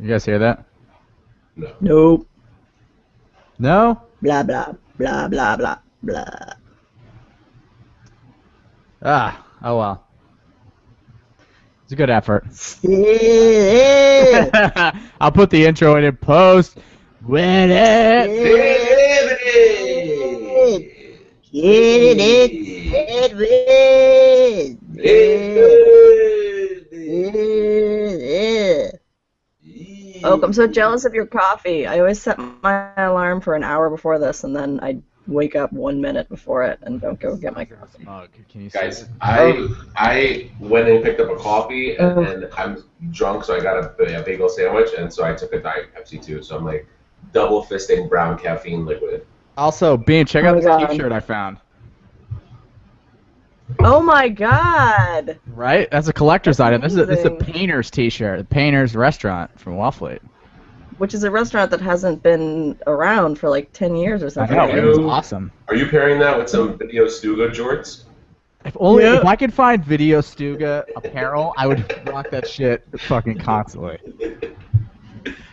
You guys hear that? No. Nope. No? Blah blah blah blah blah blah. Ah, oh well. It's a good effort. Shit. I'll put the intro in post. With it. Get it, Edwin. Oh, I'm so jealous of your coffee. I always set my alarm for an hour before this, and then I wake up 1 minute before it and don't go get my coffee. Mug. Can you see Guys, it? I went and picked up a coffee, and, Oh. and I'm drunk, so I got a bagel sandwich, and so I took a Diet Pepsi too. So I'm like double fisting brown caffeine liquid. Also, Bean, check Oh out my this God. T-shirt I found. Oh my god! Right? That's a collector's That's item. This is a amazing. Painter's T-shirt. The Painter's restaurant from Wellfleet. Which is a restaurant that hasn't been around for like 10 years or I something. know. Are It was you- awesome. Are you pairing that with some Video Stuga jorts? If only Yeah. if I could find Video Stuga apparel, I would rock that shit fucking constantly.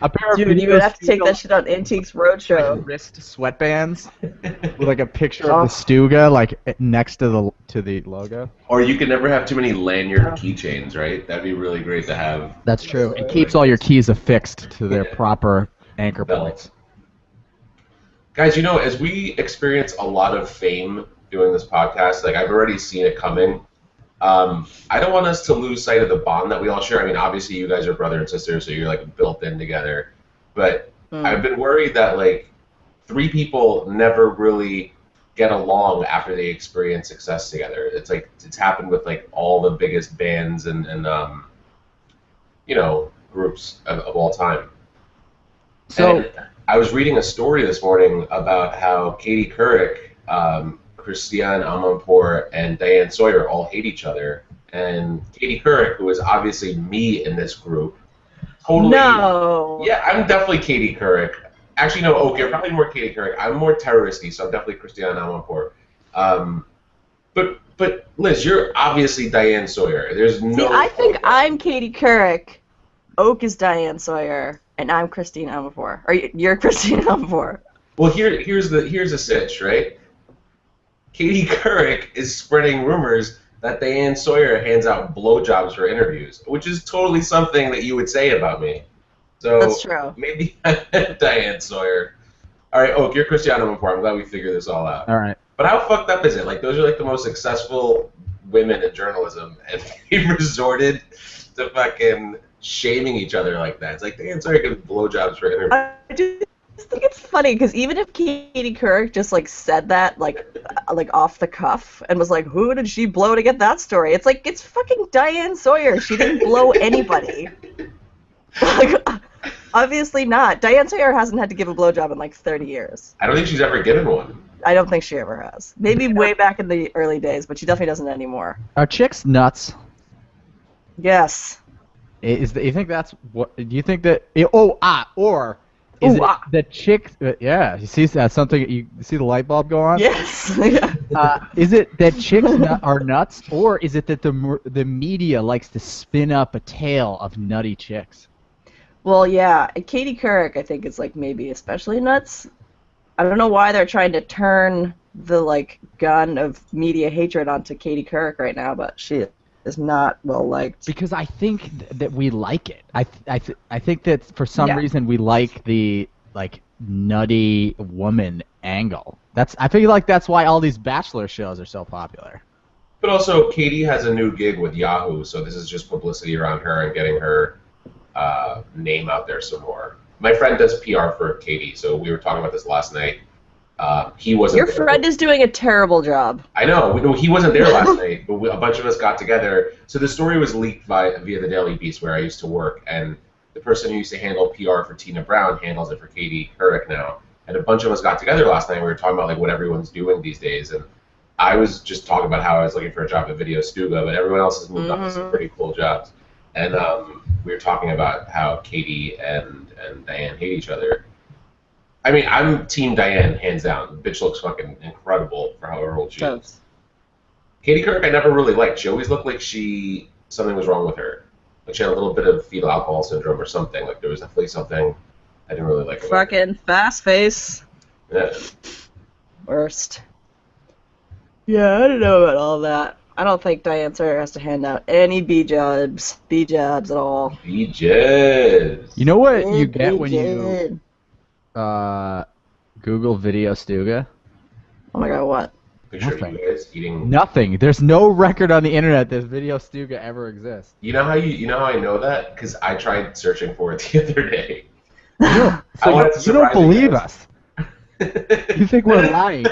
A pair of Dude, Video you would have to take Stuga, that shit on Antiques like, Roadshow. wrist sweatbands with like a picture Oh. of the Stuga like next to the logo. Or you can never have too many lanyard keychains, right? That'd be really great to have. That's true. It keeps all your keys affixed to their proper anchor points. Guys, you know, as we experience a lot of fame doing this podcast, like I've already seen it coming. I don't want us to lose sight of the bond that we all share. I mean, obviously, you guys are brother and sister, so you're like built in together. But I've been worried that like three people never really get along after they experience success together. It's like it's happened with like all the biggest bands and you know, groups of all time. So And I was reading a story this morning about how Katie Couric, Christiane Amanpour, and Diane Sawyer all hate each other. And Katie Couric, who is obviously me in this group, totally. No! Yeah, I'm definitely Katie Couric. Actually, no, okay, probably more Katie Couric. I'm more terroristy, so I'm definitely Christiane Amanpour. But Liz, you're obviously Diane Sawyer. There's See, no. I think I'm Katie Couric, Oak is Diane Sawyer, and I'm Christine Amanpour. Or you're Christine Amanpour. Well, here's the sitch, right? Katie Couric is spreading rumors that Diane Sawyer hands out blowjobs for interviews, which is totally something that you would say about me. So That's true. maybe Diane Sawyer. All right, Oak, you're Christiane Amanpour. I'm glad we figured this all out. all right. But how fucked up is it? Like, those are like the most successful women in journalism, and they resorted to fucking shaming each other like that. It's like Diane Sawyer gives blowjobs for interviews. I just think it's funny because even if Katie Couric just like said that like off the cuff and was like, who did she blow to get that story? It's like it's fucking Diane Sawyer. She didn't blow anybody. Like, obviously not. Diane Sawyer hasn't had to give a blowjob in like 30 years. I don't think she's ever given one. I don't think she ever has. Maybe way back in the early days, but she definitely doesn't anymore. Are chicks nuts? Yes. You think that's what? Do you think that? Or is Ooh, it ah. the chick? Yeah, you see that something? You see the light bulb go on? Yes. Is it that chicks are nuts, or is it that the media likes to spin up a tale of nutty chicks? Well, yeah. Katie Couric, I think, is like maybe especially nuts. I don't know why they're trying to turn the like gun of media hatred onto Katie Couric right now, but she is not well liked. Because I think that we like it. I think that for some Yeah. reason we like the like nutty woman angle. I feel like that's why all these Bachelor shows are so popular. But also, Katie has a new gig with Yahoo, so this is just publicity around her and getting her name out there some more. My friend does PR for Katie, so we were talking about this last night. He wasn't. Your there. friend is doing a terrible job. I know. He wasn't there last night, but a bunch of us got together. So the story was leaked via the Daily Beast, where I used to work, and the person who used to handle PR for Tina Brown handles it for Katie Couric now. And a bunch of us got together last night. And we were talking about like what everyone's doing these days, and I was just talking about how I was looking for a job at Video Stuga, but everyone else has moved on to some pretty cool jobs. And we were talking about how Katie and Diane hate each other. I mean, I'm Team Diane, hands down. The bitch looks fucking incredible for however old she is. Katie Couric I never really liked. She always looked like something was wrong with her. Like she had a little bit of fetal alcohol syndrome or something. Like there was definitely something I didn't really like about her. Fucking fast face. Yeah. Worst. Yeah, I don't know about all that. I don't think Diane Sawyer has to hand out any B-jobs at all. BJ's. You know what you get when you B-jab. Google Video Stuga? Oh my god, what? Picture Nothing. you guys eating. Nothing. There's no record on the internet that Video Stuga ever exists. You know how I know that? Because I tried searching for it the other day. So wanted to you don't surprise you believe guys. us. You think we're lying.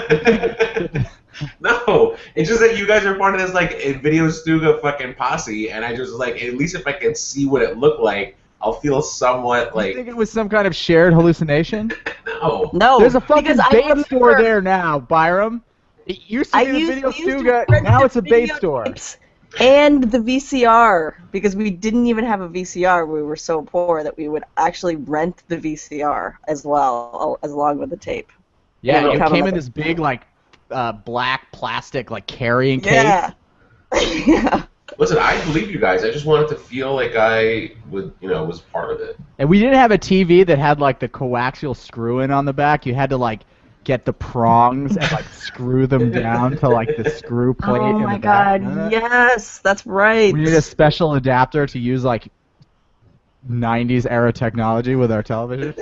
No, it's just that you guys are part of this like Video Stuga fucking posse, and I just like at least if I can see what it looked like, I'll feel somewhat You like think it was some kind of shared hallucination? no. No, There's a fucking because I bait remember- store there now, Byram. It used to I be the used Video to Stuga, rent now the it's a bait store. videotapes and the VCR, because we didn't even have a VCR. We were so poor that we would actually rent the VCR as well, as along with the tape. Yeah, Yeah, it come came on. in this big like black plastic like carrying case. Yeah. Yeah. Listen, I believe you guys. I just wanted to feel like I would, was part of it. And we didn't have a TV that had like the coaxial screw in on the back. You had to like get the prongs and like screw them down to like the screw plate Oh in my the back. god, yes, that's right. We need a special adapter to use like 90s era technology with our television.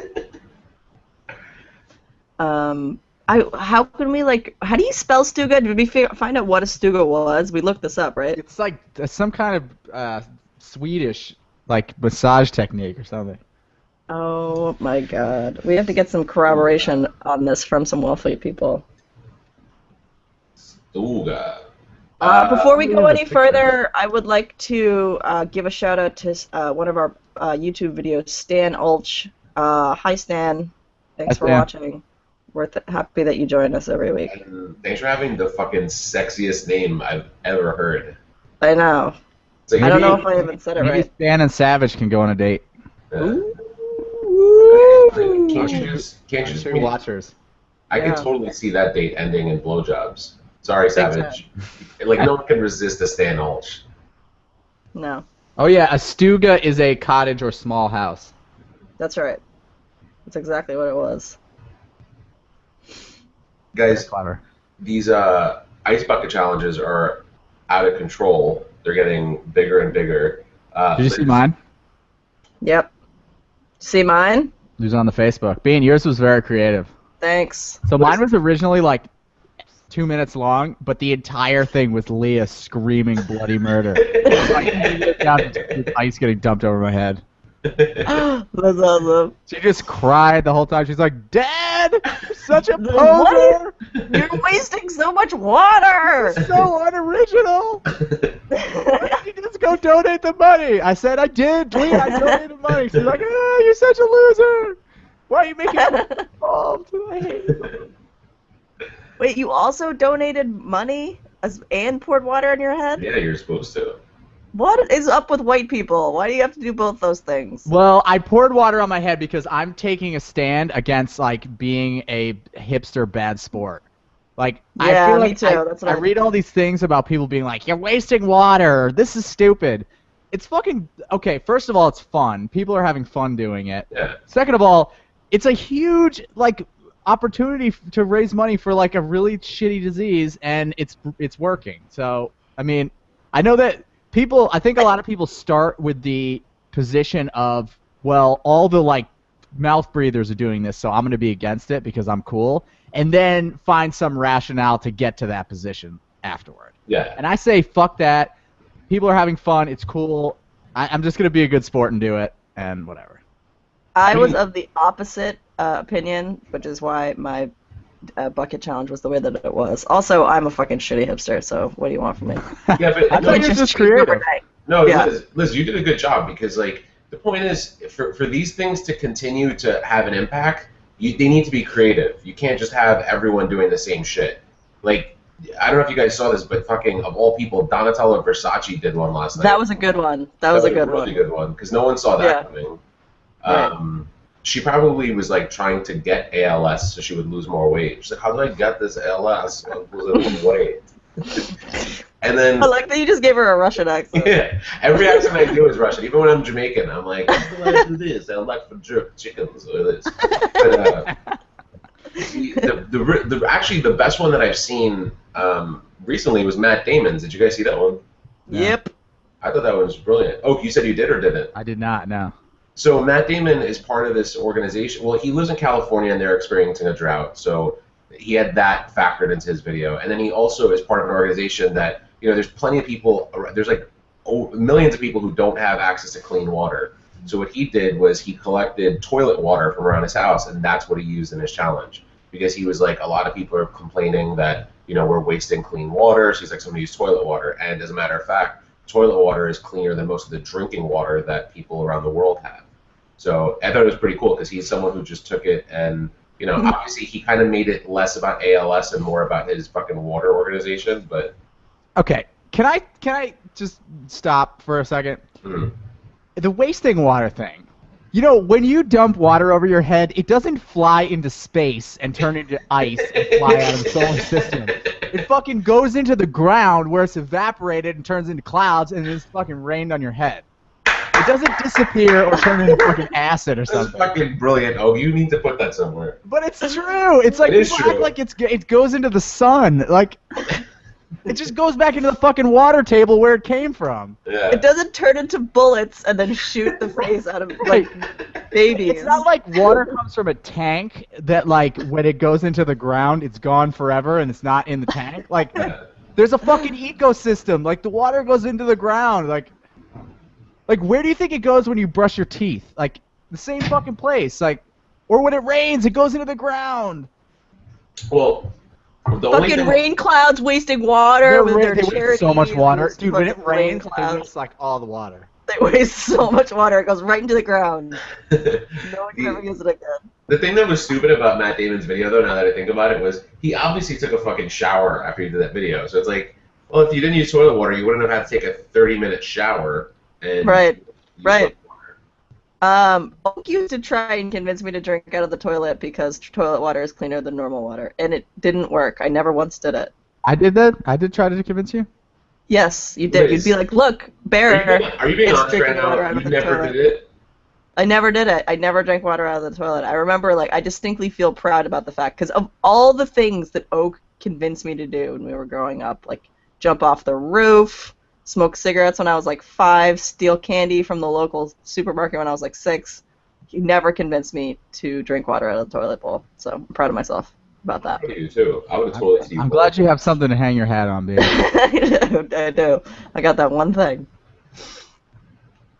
How can we how do you spell Stuga? Did we find out what a Stuga was? We looked this up, right? It's like some kind of Swedish like massage technique or something. Oh my god. We have to get some corroboration on this from some wealthy people. Stuga. Before we go the any picture. further, I would like to give a shout out to one of our YouTube videos, Stan Ulch. Hi Stan. Thanks Hi, for Stan. watching. We're happy that you join us every week. And thanks for having the fucking sexiest name I've ever heard. I know. It's like, I don't know if I even said it Maybe right. Stan and Savage can go on a date. Can't you just Sure, watchers. I can Yeah. totally see that date ending in blowjobs. Sorry, Savage. Like no one can resist a Stan Ulch. No, Oh yeah, a stuga is a cottage or small house. that's right. That's exactly what it was. Guys, Clever. these ice bucket challenges are out of control. They're getting bigger and bigger. Did you see mine? Yep. See mine? It was on the Facebook. Bean, yours was very creative. Thanks. So mine was originally like 2 minutes long, but the entire thing was Leah screaming bloody murder. Like, down with ice getting dumped over my head. That's awesome. She just cried the whole time. She's like, "Dad, you're such a What? poser! You're wasting so much water! So unoriginal! Why did you just go donate the money?" I said, "I did, Leah. I donated money." She's like, "Oh, you're such a loser. Why are you making me involved? I hate you." Wait, you also donated money and poured water on your head? Yeah, you're supposed to. What is up with white people? Why do you have to do both those things? Well, I poured water on my head because I'm taking a stand against like being a hipster bad sport. Like I Yeah, feel me like too. That's what I I read all these things about people being like, "You're wasting water. This is stupid." It's fucking okay. First of all, it's fun. People are having fun doing it. Yeah. Second of all, it's a huge like opportunity to raise money for like a really shitty disease, and it's working. So I mean, I know that people. I think a lot of people start with the position of, well, all the like mouth breathers are doing this, so I'm going to be against it because I'm cool, and then find some rationale to get to that position afterward. Yeah. And I say, fuck that. People are having fun. It's cool. I'm just going to be a good sport and do it, and whatever. I was of the opposite opinion, which is why my bucket challenge was the way that it was. Also, I'm a fucking shitty hipster, so what do you want from me? Yeah, but I thought you were just creative. Overnight. No, Yeah. Liz, you did a good job because, like, the point is, for these things to continue to have an impact, they need to be creative. You can't just have everyone doing the same shit. Like, I don't know if you guys saw this, but fucking, of all people, Donatella Versace did one last night. That was a good one. That was a good really one. good one because no one saw that Yeah. coming. Right. She probably was, like, trying to get ALS so she would lose more weight. She's like, how do I get this ALS? Lose weight. And then I like that you just gave her a Russian accent. yeah, every accent I do is Russian. Even when I'm Jamaican, I'm like, how do I do this? I like for jerk chickens or this. But, actually the best one that I've seen recently was Matt Damon's. Did you guys see that one? No. Yep. I thought that one was brilliant. Oh, you said you did or didn't? I did not. No. So Matt Damon is part of this organization. Well, he lives in California and they're experiencing a drought, so he had that factored into his video. And then he also is part of an organization that, there's plenty of people. There's like millions of people who don't have access to clean water. So what he did was he collected toilet water from around his house, and that's what he used in his challenge. Because he was like, a lot of people are complaining that, we're wasting clean water. So he's like, somebody use toilet water. And as a matter of fact, toilet water is cleaner than most of the drinking water that people around the world have. So I thought it was pretty cool because he's someone who just took it and, obviously he kind of made it less about ALS and more about his fucking water organization. But okay, can I just stop for a second? mm. The wasting water thing. When you dump water over your head, it doesn't fly into space and turn into ice and fly out of the solar system. It fucking goes into the ground where it's evaporated and turns into clouds and it's fucking rained on your head. It doesn't disappear or turn into fucking acid or That's something. fucking brilliant. Oh, you need to put that somewhere. But it's true. It's like It is people act true. like it goes into the sun. Like it just goes back into the fucking water table where it came from. Yeah. It doesn't turn into bullets and then shoot the face out of like babies. It's not like water comes from a tank that, like, when it goes into the ground, it's gone forever and it's not in the tank. Like, Yeah. there's a fucking ecosystem. Like, the water goes into the ground. Like, where do you think it goes when you brush your teeth? Like, the same fucking place. Like, or when it rains, it goes into the ground. Well, the only Fucking thing, rain clouds wasting water with their They waste charities. so much water. Those Dude, when it fucking rain rains, they clouds. waste, like, all the water. They waste so much water. It goes right into the ground. No one can ever use it again. the thing that was stupid about Matt Damon's video, though, now that I think about it, was he obviously took a fucking shower after he did that video. So it's like, well, if you didn't use toilet water, you wouldn't have had to take a 30-minute shower. And Right. use Right. water. Oak used to try and convince me to drink out of the toilet because toilet water is cleaner than normal water, and it didn't work. I never once did it. I did that? I did try to convince you? Yes, you did. You'd be like, "Look, Bear." Are you being it's honest right drinking water now? out You of the never toilet. did it? I never did it. I never drank water out of the toilet. I remember, like, I distinctly feel proud about the fact because of all the things that Oak convinced me to do when we were growing up, like jump off the roof, smoke cigarettes when I was like 5, steal candy from the local supermarket when I was like 6. He never convinced me to drink water out of the toilet bowl. So I'm proud of myself about that. I do too. I would have totally seen. I'm glad you have something to hang your hat on, baby. I do. I got that one thing.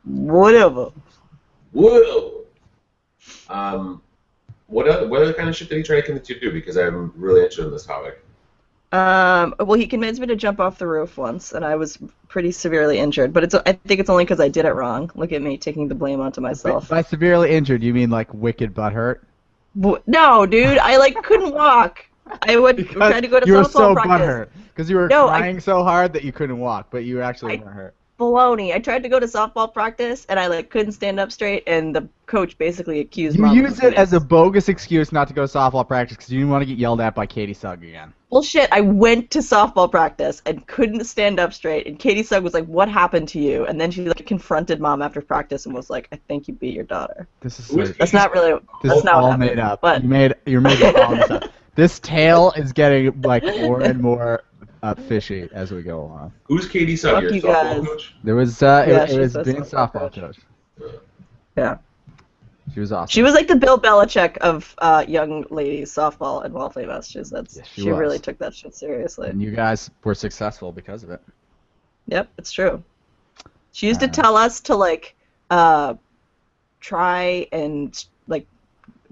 Whatever. Whoa. What other kind of shit did he try to convince you to do? Because I'm really interested in this topic. Well, he convinced me to jump off the roof once, and I was pretty severely injured. But I think it's only because I did it wrong. Look at me taking the blame onto myself. By severely injured, you mean like wicked butthurt? No, dude, I like couldn't walk. I would try to go to you were softball so practice. butthurt because you were No, crying so hard that you couldn't walk, but you actually weren't hurt. Baloney. I tried to go to softball practice, and I like couldn't stand up straight, and the coach basically accused You Mom of used it as a abuse. bogus excuse not to go to softball practice because you didn't want to get yelled at by Katie Sugg again. Bullshit. I went to softball practice and couldn't stand up straight, and Katie Sugg was like, "What happened to you?" And then she like confronted Mom after practice and was like, "I think you beat your daughter." This is Who is That's not really. this That's is not what all happened, made up. But You're making all this up. This tale is getting like more and more fishy as we go along. Who's Katie Sugg, Fuck your you softball guys. coach? There was Yeah, it she's was a being softball softball coach. coach. yeah, She was awesome. she was like the Bill Belichick of young ladies softball in Waltham, Massachusetts. Yes, she she was. really took that shit seriously. And you guys were successful because of it. Yep, it's true. She used to tell us to like try and like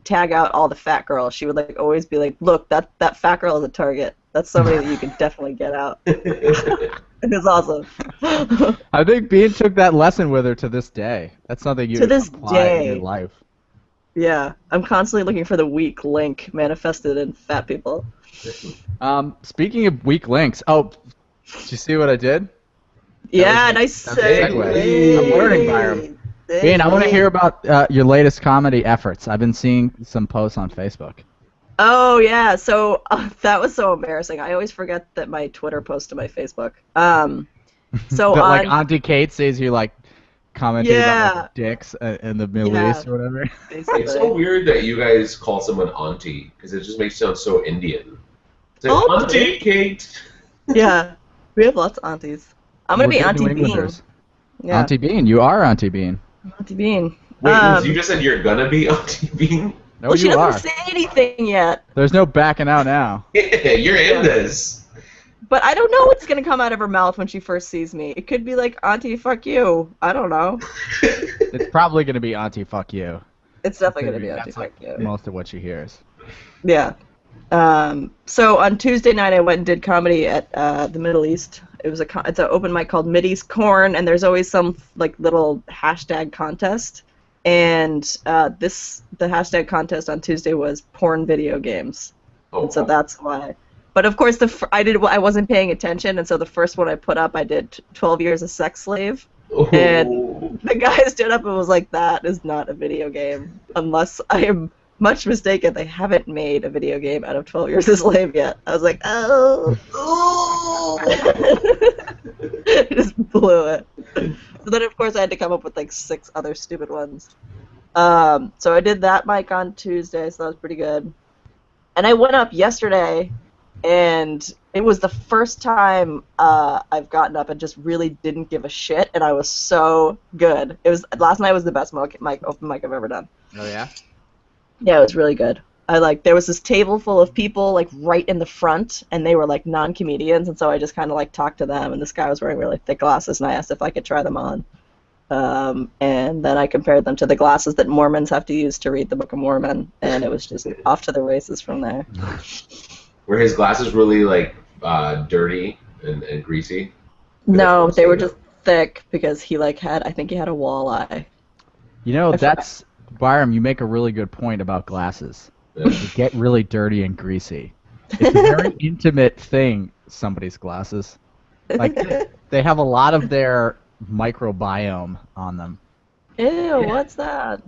tag out all the fat girls. She would like always be like, "Look, that fat girl is a target. That's somebody that you can definitely get out." It was awesome. I think Bean took that lesson with her to this day. That's something you To this apply in day. your life. Yeah, I'm constantly looking for the weak link manifested in fat people. Speaking of weak links, did you see what I did? Yeah, was- nice that's a segue. I'm learning, Byram. Bean, I want to hear about your latest comedy efforts. I've been seeing some posts on Facebook. Oh yeah, so that was so embarrassing. I always forget that my Twitter post to my Facebook. So That like on Auntie Kate says you're like commenting about yeah, like dicks in the Middle Yeah. East or whatever. It's so basically. weird that you guys call someone auntie because it just makes you sound so Indian. It's like, Auntie. Auntie Kate. Yeah, we have lots of aunties. I'm gonna We're be good Auntie New Bean. Englanders. Yeah, Auntie Bean, you are Auntie Bean. Auntie Bean. Wait, you just said you're gonna be Auntie Bean? No, Well, she you doesn't are. say anything yet, There's no backing out now. Yeah, you're in this. but I don't know what's gonna come out of her mouth when she first sees me. It could be like Auntie, fuck you. I don't know. It's probably gonna be Auntie fuck you. It's definitely gonna be Auntie, That's fuck like you. most of what she hears. Yeah. So on Tuesday night, I went and did comedy at the Middle East. It's an open mic called Mideast Corn, and there's always some like little hashtag contest. And the hashtag contest on Tuesday was porn video games, Oh, and so that's why. But of course, I wasn't paying attention, and so the first one I put up, I did 12 years a sex slave. oh. And the guy stood up and was like, "That is not a video game, unless I am much mistaken. They haven't made a video game out of 12 Years a Slave yet." I was like, "Oh, I just blew it." So then, of course, I had to come up with like 6 other stupid ones. So I did that mic on Tuesday, so that was pretty good. And I went up yesterday, and it was the first time I've gotten up and just really didn't give a shit, and I was so good. Last night was the best open mic I've ever done. Oh yeah. Yeah, it was really good. There was this table full of people like right in the front, and they were like non-comedians, and so I just kind of like talked to them, and this guy was wearing really thick glasses, and I asked if I could try them on. And then I compared them to the glasses that Mormons have to use to read the Book of Mormon, and it was just off to the races from there. Were his glasses really like dirty and greasy? No, they were just thick because I think he had a walleye. You know, I that's Byram. You make a really good point about glasses. Yeah. They get really dirty and greasy. It's a very intimate thing. Somebody's glasses, like they have a lot of their microbiome on them. Ew, what's that?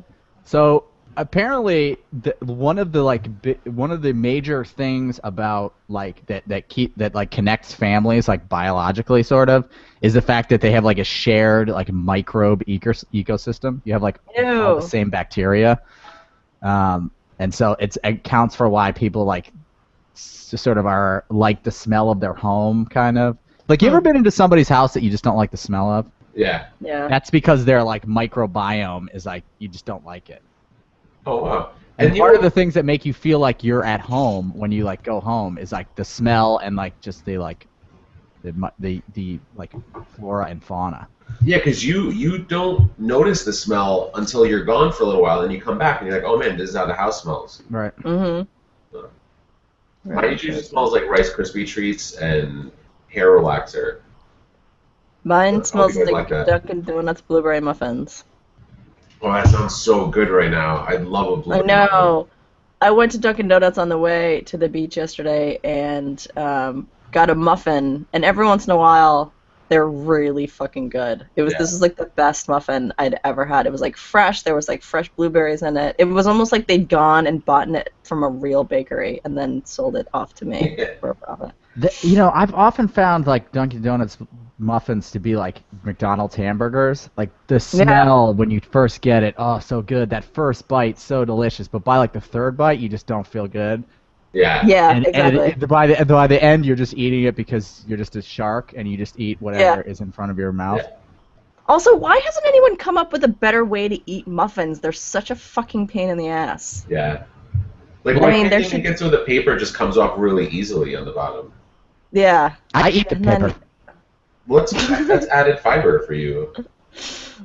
So apparently, one of the major things about like that like connects families like biologically sort of is the fact that they have like a shared like microbe ecosystem. You have like all the Ew. same bacteria, and so it counts for why people like sort of are like the smell of their home kind of. Like, you ever been into somebody's house that you just don't like the smell of? Yeah. Yeah. That's because their like microbiome is like you just don't like it. Oh wow. And you part of were- the things that make you feel like you're at home when you like go home is like the smell and like just the like the like flora and fauna. Yeah, because you don't notice the smell until you're gone for a little while, and you come back and you're like, oh man, this is how the house smells. Right. Mm-hmm. Mine usually smells like Rice Krispie treats and hair relaxer. Mine Oh, smells you guys like like that? Dunkin' Donuts blueberry muffins. Oh, that sounds so good right now. I'd love a blue. I know. I went to Dunkin' Donuts on the way to the beach yesterday and got a muffin. And every once in a while, they're really fucking good. This is like the best muffin I'd ever had. It was like fresh. There was like fresh blueberries in it. It was almost like they'd gone and bought it from a real bakery and then sold it off to me for a profit. You know, I've often found like Dunkin' Donuts muffins to be like McDonald's hamburgers. Like the smell when you first get it, oh, so good. That first bite, so delicious. But by like the third bite, you just don't feel good. Yeah. Yeah, And, exactly. and by the end, you're just eating it because you're just a shark and you just eat whatever is in front of your mouth. Yeah. Also, why hasn't anyone come up with a better way to eat muffins? They're such a fucking pain in the ass. Yeah. Like, I why mean, can't there you should- make it so the paper just comes off really easily on the bottom? Yeah. I eat the And then- pepper. That's added fiber for you.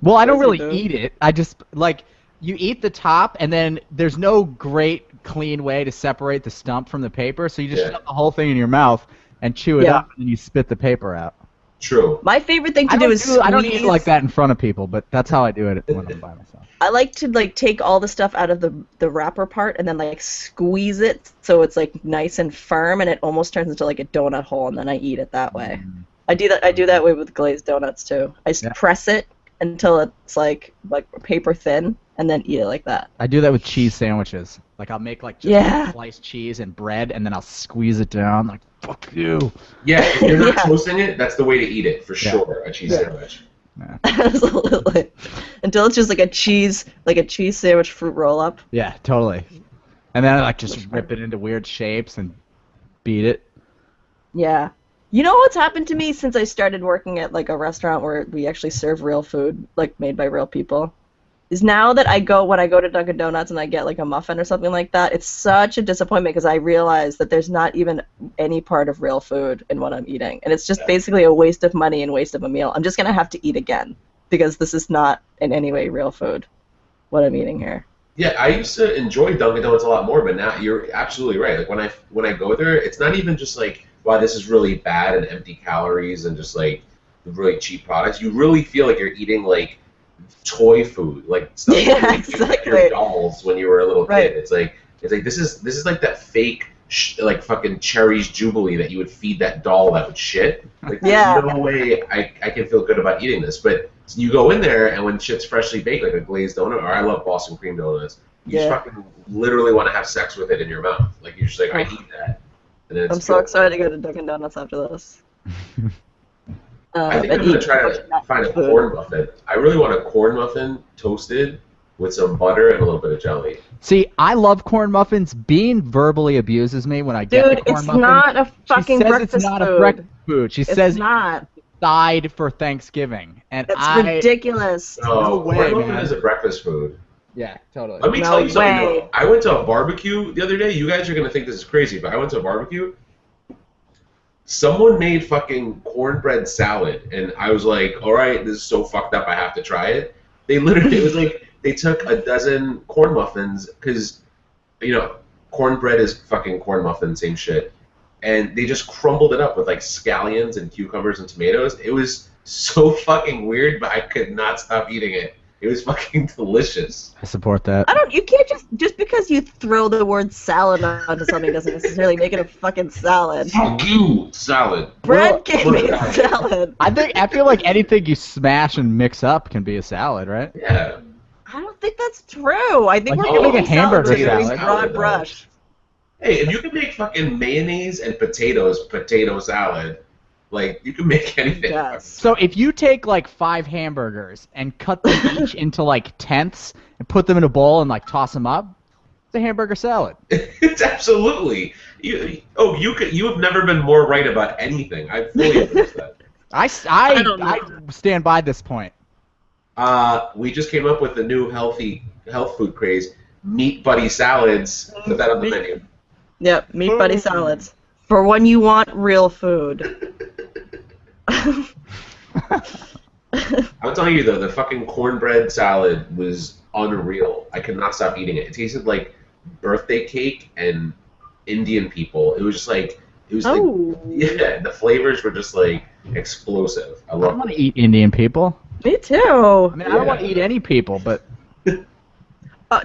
Well, I don't Yes, you really do. eat it. I just like you eat the top, and then there's no great clean way to separate the stump from the paper, so you just shove the whole thing in your mouth and chew it Yeah. up, and then you spit the paper out. True. My favorite thing to I do is I don't eat it squeeze- like that in front of people, but that's how I do it when I'm by myself. I like to like take all the stuff out of the wrapper part and then like squeeze it so it's like nice and firm and it almost turns into like a donut hole and then I eat it that way. I do that way with glazed donuts too. I just press it until it's like paper thin and then eat it like that. I do that with cheese sandwiches. Like I'll make like just Yeah. sliced cheese and bread, and then I'll squeeze it down. Like fuck you. Yeah, if you're not Yeah. toasting it, that's the way to eat it for Yeah. sure. A cheese sandwich. Absolutely. Until it's just like a cheese sandwich fruit roll up. Yeah, totally. And then I like just rip it into weird shapes and beat it. Yeah. You know what's happened to me since I started working at like a restaurant where we actually serve real food, like made by real people? Is now that when I go to Dunkin' Donuts and I get like a muffin or something like that, it's such a disappointment because I realize that there's not even any part of real food in what I'm eating. And it's just basically a waste of money and waste of a meal. I'm just going to have to eat again because this is not in any way real food, what I'm eating here. Yeah, I used to enjoy Dunkin' Donuts a lot more, but now you're absolutely right. Like when I go there, it's not even just like, wow, this is really bad and empty calories and just like really cheap products. You really feel like you're eating like toy food, like stuff Yeah, like exactly. your dolls when you were a little Right. kid. It's like this is like that fake like fucking Cherries Jubilee that you would feed that doll that would shit. Like there's Yeah. no way I can feel good about eating this. But you go in there and when shit's freshly baked, like a glazed donut, or I love Boston cream donuts, you just Yeah. fucking literally want to have sex with it in your mouth. Like you're just like, I need that. And then it's I'm so good. excited to go to Dunkin' Donuts after this. I think and I'm gonna eat try much to not find a food. corn muffin. I really want a corn muffin toasted with some butter and a little bit of jelly. See, I love corn muffins. Bean verbally abuses me when I get Dude, the corn it's muffin. not a fucking she says breakfast it's not food. a breakfast food. She It's says not. side for Thanksgiving, and That's ridiculous. No, way, corn muffin man. is a breakfast food. Yeah, totally. Let me No tell you something. way. Though. I went to a barbecue the other day. You guys are gonna think this is crazy, but I went to a barbecue. Someone made fucking cornbread salad, and I was like, all right, this is so fucked up, I have to try it. They literally, it was like, they took a dozen corn muffins, because, you know, cornbread is fucking corn muffin, same shit. And they just crumbled it up with, like, scallions and cucumbers and tomatoes. It was so fucking weird, but I could not stop eating it. It was fucking delicious. I support that. You can't just because you throw the word salad onto something doesn't necessarily make it a fucking salad. Fuck you, salad. Bread can be a Well, salad. I feel like anything you smash and mix up can be a salad, right? Yeah. I don't think that's true. I think Like, we're you can gonna make a hamburger salad. broad brush. Hey, if you can make fucking mayonnaise and potato salad, like, you can make anything. Yes. So if you take like 5 hamburgers and cut them each into like tenths and put them in a bowl and like toss them up, it's a hamburger salad. It's absolutely. You have never been more right about anything. I fully embrace that. I don't know. I stand by this point. We just came up with a new health food craze, Meat Buddy salads. Put that on the menu. Yep, meat buddy salads. For when you want real food. I'm telling you though, the fucking cornbread salad was unreal. I could not stop eating it. It tasted like birthday cake and Indian people. It was just like Oh. yeah, the flavors were just like explosive. I I don't love want it. to eat Indian people. Me too. I mean, I don't want to eat any people, but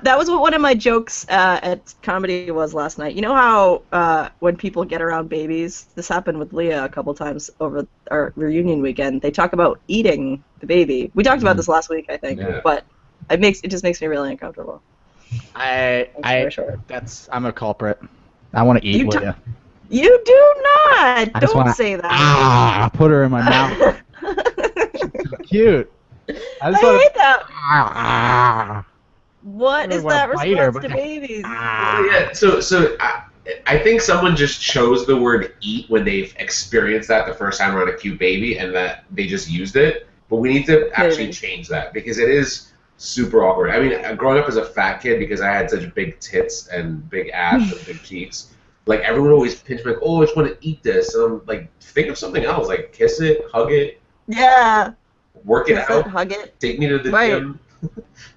That was what one of my jokes at comedy was last night. You know how when people get around babies, this happened with Leah a couple times over our reunion weekend. They talk about eating the baby. We talked about this last week, I think, Yeah. but it just makes me really uncomfortable. Very short. I'm a culprit. I want to eat You with t- you. You do not. I just Don't wanna- say that. Ah, put her in my mouth. Cute. I just I want hate that. Ah. What I is wanna that bite her, response to but- babies? Ah. Yeah, so I think someone just chose the word eat when they've experienced that the first time around a cute baby and that they just used it. But we need to actually Maybe. change that because it is super awkward. I mean, growing up as a fat kid because I had such big tits and big ass and big cheeks, like everyone always pinched me like, oh, I just want to eat this. And I'm like, think of something else. Like kiss it, hug it, Yeah. work it Kiss out, it, hug it. take me to the Right. gym.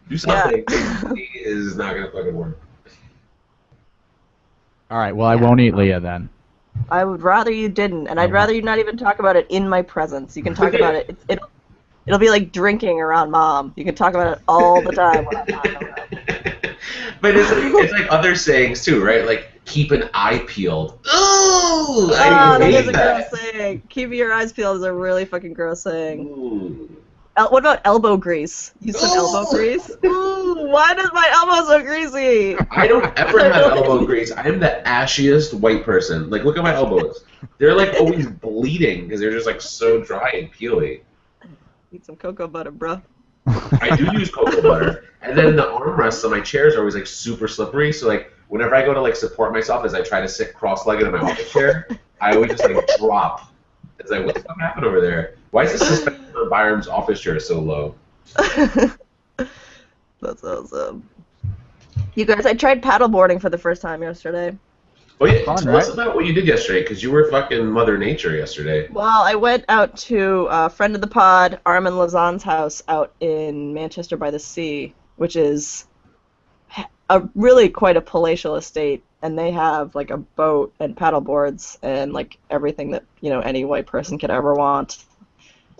Do something. It is not going to fucking work. All right. Well, I won't eat Leah then. I would rather you didn't, and I'd rather you not even talk about it in my presence. You can talk about it. It'll be like drinking around mom. You can talk about it all the time when I'm not around. But it's like other sayings too, right? Like keep an eye peeled. Ooh, Oh, I that hate is a that. gross saying. Keeping your eyes peeled is a really fucking gross saying. Ooh. What about elbow grease? Use some elbow Ooh. grease. Ooh. Why does my elbow so greasy? I don't ever have elbow grease. I am the ashiest white person. Like, look at my elbows. They're like always bleeding because they're just like so dry and peely. Need some cocoa butter, bro. I do use cocoa butter, and then the armrests on my chairs are always like super slippery. So like whenever I go to like support myself as I try to sit cross-legged in my office chair, I always just like drop. It's like, what the fuck happened over there? Why is the suspension on Byram's office chair so low? That's awesome. You guys, I tried paddleboarding for the first time yesterday. Oh yeah, Fun, tell us right? about what you did yesterday, because you were fucking Mother Nature yesterday. Well, I went out to a friend of the pod, Armin Lazan's house out in Manchester by the Sea, which is really quite a palatial estate, and they have like a boat and paddleboards and like everything that any white person could ever want.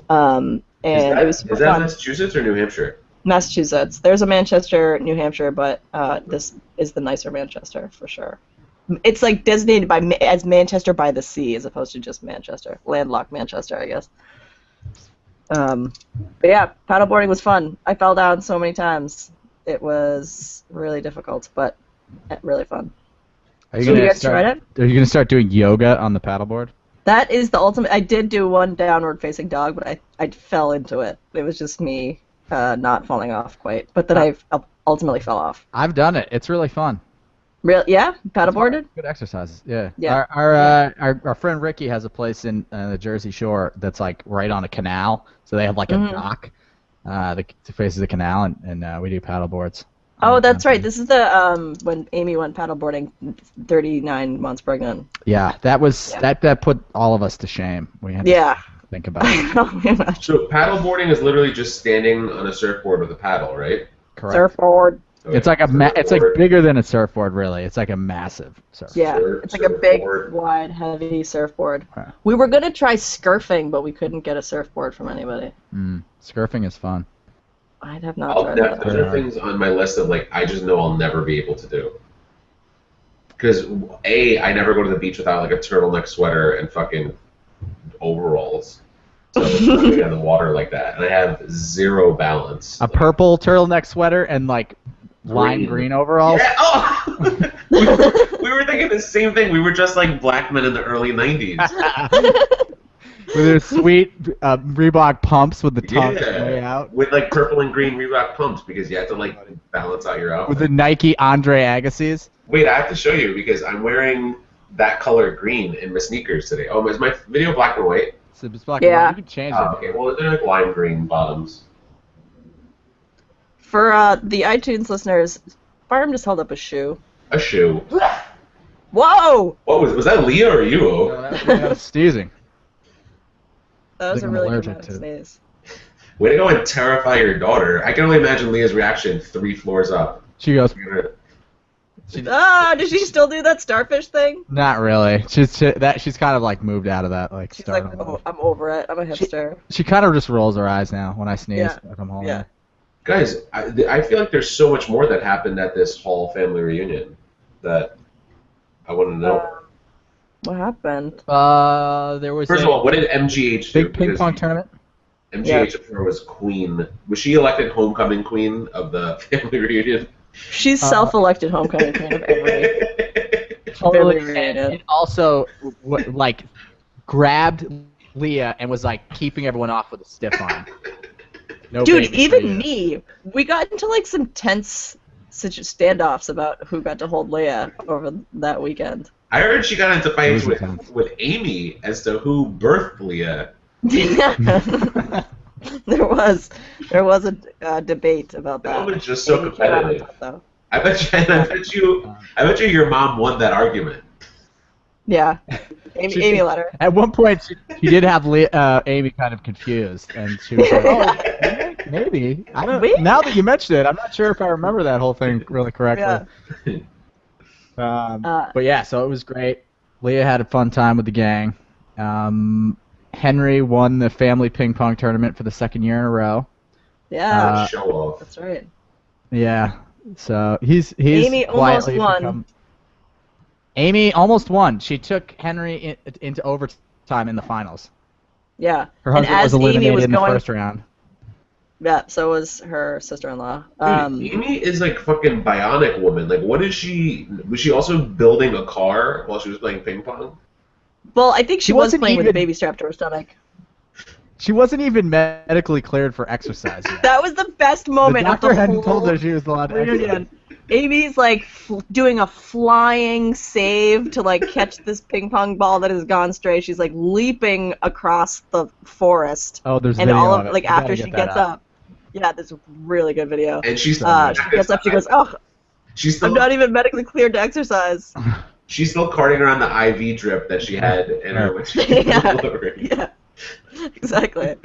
And it was super Is that fun. Massachusetts or New Hampshire? Massachusetts. There's a Manchester, New Hampshire, but this is the nicer Manchester for sure. It's like designated as Manchester by the Sea as opposed to just Manchester, landlocked Manchester, I guess. But yeah, paddleboarding was fun. I fell down so many times. It was really difficult, but really fun. Are you So you gonna guys tried it? Are you gonna start doing yoga on the paddleboard? That is the ultimate. I did do one downward facing dog, but I fell into it. It was just me not falling off quite. But then I ultimately fell off. I've done it. It's really fun. Real? Yeah? Paddleboarded? Good exercises. Yeah. Yeah. Our friend Ricky has a place in the Jersey Shore that's like right on a canal, so they have like a dock that faces the canal, and we do paddleboards. Oh, that's right. This is the when Amy went paddleboarding, 39 months pregnant. Yeah, that was that put all of us to shame. We had Yeah. to think about it. So paddleboarding is literally just standing on a surfboard with a paddle, right? Correct. Surfboard. Okay. It's like it's like bigger than a surfboard, really. It's like a massive surfboard. Yeah, it's like a big, Surfboard. wide, heavy surfboard. Huh. We were gonna try scurfing, but we couldn't get a surfboard from anybody. Scurfing is fun. I have not tried Those that. are things on my list that like I just know I'll never be able to do. Because I never go to the beach without like a turtleneck sweater and fucking overalls. So I'm not gonna get in the water like that, and I have zero balance. A purple turtleneck sweater and like lime green overalls. Yeah. Oh! we were thinking the same thing. We were just like black men in the early '90s. With their sweet Reebok pumps with the tongue Yeah. way out. With like purple and green Reebok pumps because you have to like balance out your outfit. With the Nike Andre Agassiz. Wait, I have to show you because I'm wearing that color green in my sneakers today. Oh, is my video black and white? So it's black and Yeah. white. You can change Oh, it. okay. Well, they're like lime green bottoms. For the iTunes listeners, Barham just held up a shoe. A shoe. Whoa! What was that? Leah or you? No, that was sneezing. That was think a I'm really allergic dramatic to it. sneeze. Way to go and terrify your daughter. I can only imagine Leah's reaction 3 floors up. She goes, Ah, does she still do that starfish thing? not really. She's kind of like moved out of that like She's like, stardom. oh, I'm over it. I'm a hipster. She kind of just rolls her eyes now when I sneeze Yeah. if I'm home. Yeah. Guys, I feel like there's so much more that happened at this Hall family reunion that I want to know. What happened? There was First of all, what did MGH do? big ping Because pong tournament. MGH of her was queen. Was she elected homecoming queen of the family reunion? She's self-elected homecoming queen of every. Totally. Family And reunion. it also like grabbed Leah and was like keeping everyone off with a stiff arm. No Dude, baby even for you. me. We got into like some tense standoffs about who got to hold Leia over that weekend. I heard she got into fights It was intense. with Amy as to who birthed Leah. there was a debate about That that. woman's just so Amy came out on competitive. top, though. I bet you your mom won that argument. Yeah, Amy let her. At one point, she did have Amy kind of confused, and she was like, "Oh, maybe." I don't. Maybe. Now that you mention it, I'm not sure if I remember that whole thing really correctly. But yeah, so it was great. Leah had a fun time with the gang. Henry won the family ping pong tournament for the second year in a row. Yeah, Show off. that's right. Yeah, so he's Amy almost quietly won. become- Amy almost won. She took Henry into overtime in the finals. Yeah, Her and husband was as Amy eliminated was in the going, first round. Yeah, so was her sister-in-law. Dude, Amy is like fucking bionic woman. Like, what is she? Was she also building a car while she was playing ping pong? Well, I think she She was wasn't playing with a even- baby strapped to her stomach. She wasn't even medically cleared for exercise yet. That was the best The moment of doctor the hadn't whole told her she was allowed to exercise. reunion. Amy's like doing a flying save to like catch this ping pong ball that has gone stray. She's like leaping across the forest, Oh, there's and video all of of it. like You gotta after get she that gets up. up. Yeah, this is a really good video. And she's She gets up, she goes, "Oh, she's still I'm not even medically cleared to exercise." she's still carting around the IV drip that she had in her when she was Yeah. delivery. Yeah, exactly.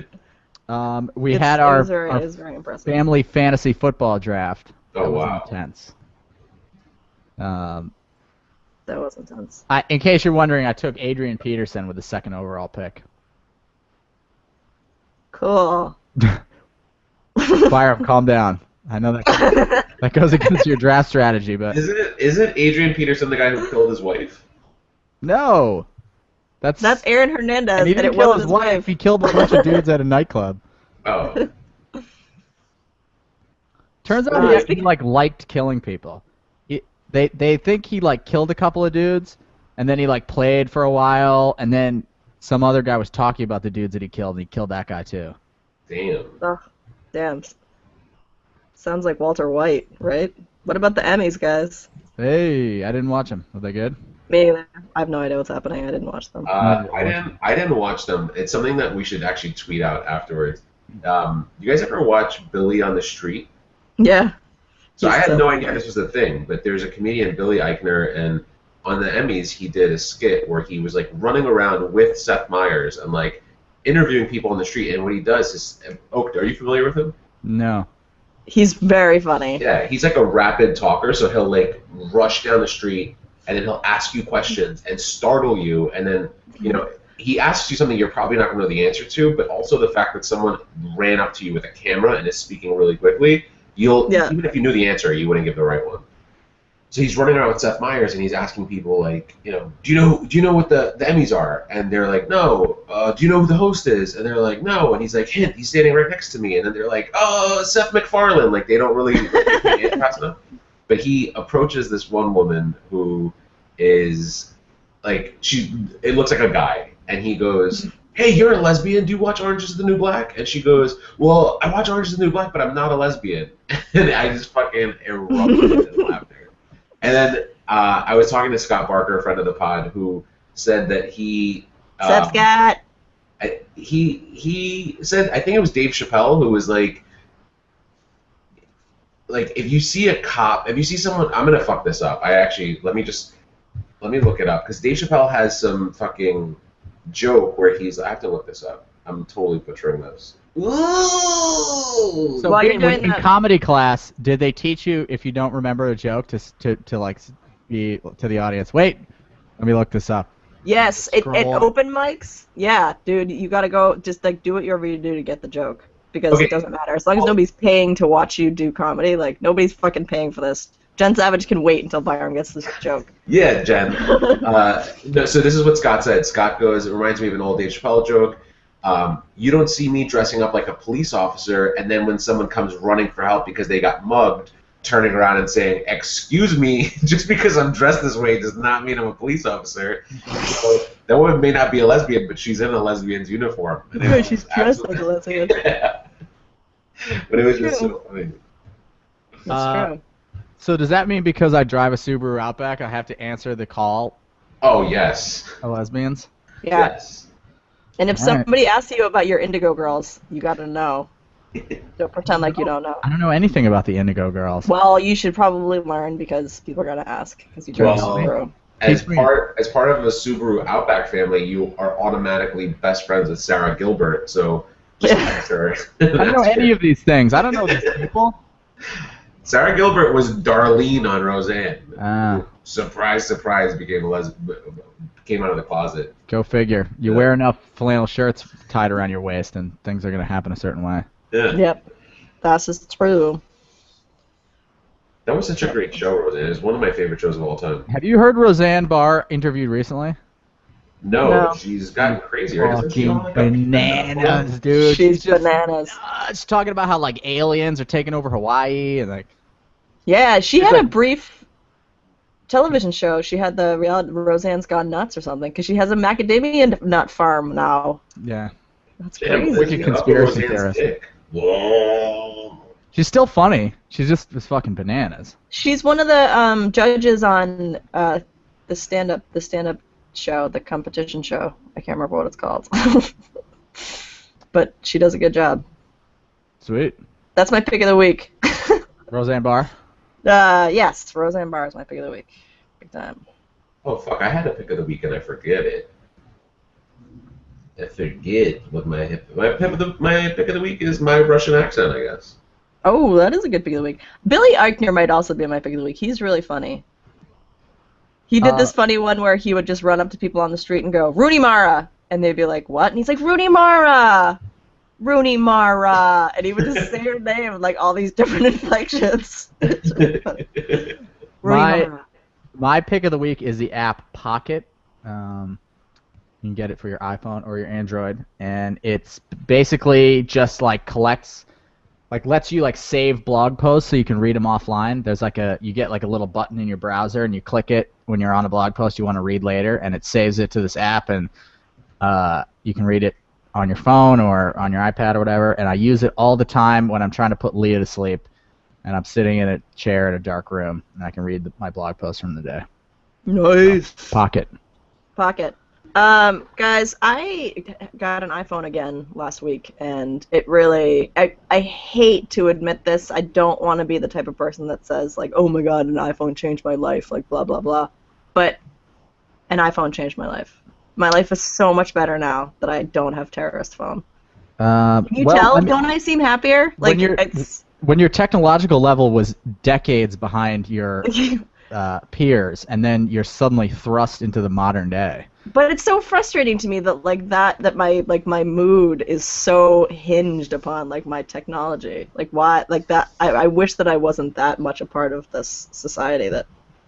We It's- had it our, was very, our it was very impressive. family fantasy football draft. Oh, That was wow. intense. That was intense. In case you're wondering, I took Adrian Peterson with the second overall pick. Cool. Byram, calm down. I know that goes against your draft strategy, but Isn't Adrian Peterson the guy who killed his wife? no. That's Aaron Hernandez, And he and didn't it kill wasn't his wife. He killed a bunch of dudes at a nightclub. Oh. Turns out he like liked killing people. They think he like killed a couple of dudes, and then he like played for a while, and then some other guy was talking about the dudes that he killed, and he killed that guy too. Damn. Oh, damn. Sounds like Walter White, right? What about the Emmys, guys? Hey, I didn't watch them. Were they good? Me either. I have no idea what's happening. I didn't watch them. I didn't watch them. It's something that we should actually tweet out afterwards. You guys ever watch Billy on the Street? Yeah. So I He's had so no idea funny. this was a thing, but there's a comedian, Billy Eichner, and on the Emmys he did a skit where he was like running around with Seth Meyers and like interviewing people on the street. And what he does is, Oak, are you familiar with him? No. He's very funny. Yeah, he's like a rapid talker, so he'll like rush down the street and then he'll ask you questions and startle you, and then he asks you something you're probably not going to know the answer to, but also the fact that someone ran up to you with a camera and is speaking really quickly, even if you knew the answer, you wouldn't give the right one. So he's running around with Seth Meyers and he's asking people like, do you know what the Emmys are? And they're like, no. Do you know who the host is? And they're like, no. And he's like, hint, he's standing right next to me. And then they're like, oh, Seth MacFarlane. Like they don't really fast enough. But he approaches this one woman who is like it looks like a guy, and he goes, hey, you're a lesbian, do you watch Orange is the New Black? And she goes, well, I watch Orange is the New Black, but I'm not a lesbian. And I just fucking erupted in laughter. And then I was talking to Scott Barker, a friend of the pod, who said that he What's up, Scott? he said, I think it was Dave Chappelle, who was like if you see a cop, if you see someone, I'm gonna fuck this up. Let me look it up, because Dave Chappelle has some fucking joke where I have to look this up. I'm totally butchering this. So While you're in doing that- comedy class, did they teach you if you don't remember a joke to like be to the audience? Wait, let me look this up. Yes, at Scroll. open mics. Yeah, dude, you gotta go. Just like do whatever you do to get the joke, because Okay. it doesn't matter as long as nobody's paying to watch you do comedy. Like nobody's fucking paying for this. Jen Savage can wait until Byron gets this joke. Yeah, Jen. No, so this is what Scott said. Scott goes, it reminds me of an old Dave Chappelle joke. You don't see me dressing up like a police officer, and then when someone comes running for help because they got mugged, turning around and saying, excuse me, just because I'm dressed this way does not mean I'm a police officer. So that woman may not be a lesbian, but she's in a lesbian's uniform. And it was She's dressed like a absolutely- lesbian. Yeah. But it was just so funny. That's true. So does that mean because I drive a Subaru Outback, I have to answer the call Oh, yes. of lesbians? Yeah. Yes. And if All right. somebody asks you about your Indigo Girls, you gotta know. Don't pretend like you don't know. I don't know anything about the Indigo Girls. Well, you should probably learn because people are gonna ask because you drive Well, Subaru. As Teach me. part of a Subaru Outback family, you are automatically best friends with Sarah Gilbert, so just Yeah. ask her. I don't know any of these things. I don't know these people. Sarah Gilbert was Darlene on Roseanne. Ah. Surprise, surprise, came out of the closet. Go figure. You Yeah. wear enough flannel shirts tied around your waist, and things are going to happen a certain way. Yeah. Yep. That's just true. That was such a great show, Roseanne. It's one of my favorite shows of all time. Have you heard Roseanne Barr interviewed recently? No, No. but she's gotten crazy, right? Isn't she Fucking on, like, a bananas, dude. She's just bananas. nuts, talking about how like aliens are taking over Hawaii and like. Yeah, she She's had a like- brief television show. She had the reality Roseanne's Gone Nuts or something, because she has a macadamia nut farm now. Yeah. That's Damn, crazy. Wicked conspiracy theorist. Whoa. She's still funny. She's just fucking bananas. She's one of the judges on the stand-up show, the competition show. I can't remember what it's called. But she does a good job. Sweet. That's my pick of the week. Roseanne Barr. Yes, Roseanne Barr is my pick of the week. Big time. Oh fuck! I had a pick of the week and I forget it. I forget what my pick of the week is. My Russian accent, I guess. Oh, that is a good pick of the week. Billy Eichner might also be my pick of the week. He's really funny. He did this funny one where he would just run up to people on the street and go, Rooney Mara! And they'd be like, what? And he's like, Rooney Mara! Rooney Mara! And he would just say her name in like all these different inflections. It's really funny. Rooney Mara. My pick of the week is the app Pocket. You can get it for your iPhone or your Android, and it's basically just like lets you like save blog posts so you can read them offline. There's like you get like a little button in your browser and you click it when you're on a blog post you want to read later, and it saves it to this app, and you can read it on your phone or on your iPad or whatever. And I use it all the time when I'm trying to put Leah to sleep, and I'm sitting in a chair in a dark room, and I can read my blog posts from the day. Nice. Pocket. Guys, I got an iPhone again last week, and it really, I hate to admit this. I don't want to be the type of person that says, like, oh my god, an iPhone changed my life, like, blah, blah, blah. But an iPhone changed my life. My life is so much better now that I don't have terrorist phone. Can you tell? I mean, don't I seem happier? Like, when your technological level was decades behind your peers, and then you're suddenly thrust into the modern day. But it's so frustrating to me that my mood is so hinged upon like my technology. Like why like that I wish that I wasn't that much a part of this society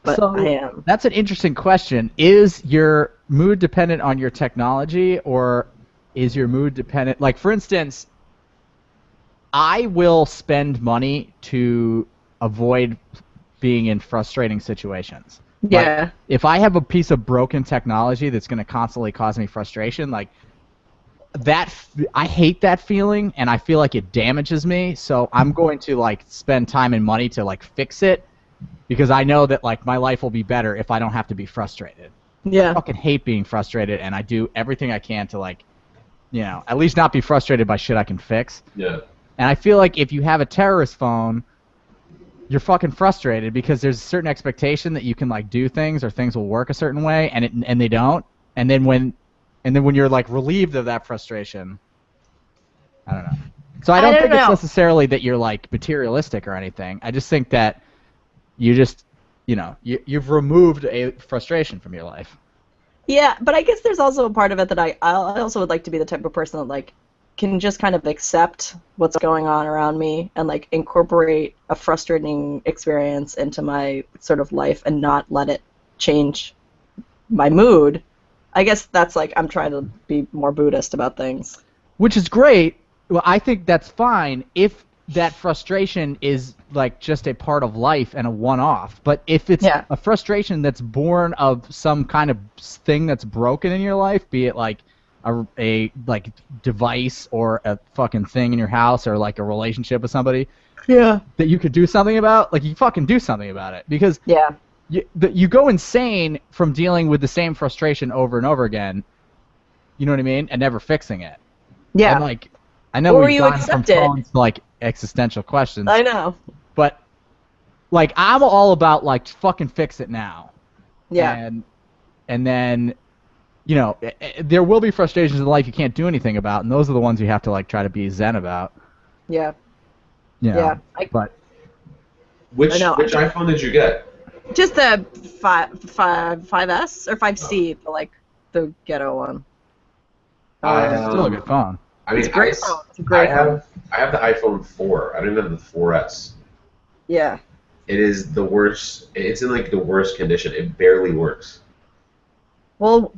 but so, I am. That's an interesting question. Is your mood dependent on your technology, or is your mood dependent, like for instance, I will spend money to avoid being in frustrating situations. Yeah. Like, if I have a piece of broken technology that's going to constantly cause me frustration, like that, I hate that feeling, and I feel like it damages me. So I'm going to like spend time and money to like fix it, because I know that like my life will be better if I don't have to be frustrated. Yeah. I fucking hate being frustrated, and I do everything I can to like, at least not be frustrated by shit I can fix. Yeah. And I feel like if you have a terrorist phone, you're fucking frustrated because there's a certain expectation that you can like do things or things will work a certain way, and they don't. And then when you're like relieved of that frustration, I don't know. So I don't think it's necessarily that you're like materialistic or anything. I just think that you just you've removed a frustration from your life. Yeah, but I guess there's also a part of it that I also would like to be the type of person that like can just kind of accept what's going on around me and like incorporate a frustrating experience into my sort of life and not let it change my mood. I guess that's like I'm trying to be more Buddhist about things. Which is great. Well, I think that's fine if that frustration is like just a part of life and a one-off. But if it's a frustration that's born of some kind of thing that's broken in your life, be it like a like device or a fucking thing in your house or like a relationship with somebody, that you could do something about, like you fucking do something about it, because you go insane from dealing with the same frustration over and over again, you know what I mean, and never fixing it. Yeah. And like I know we've gone from phones to like existential questions. I know. But like I'm all about like fucking fix it now. Yeah. And then there will be frustrations in life you can't do anything about, and those are the ones you have to like try to be zen about. Yeah. But which iPhone did you get? Just the 5S or 5C, the ghetto one. It's still a good phone. I mean, it's great phone. It's a great phone. I have the iPhone 4. I don't have the 4S. Yeah. It is the worst. It's in like the worst condition. It barely works. Well,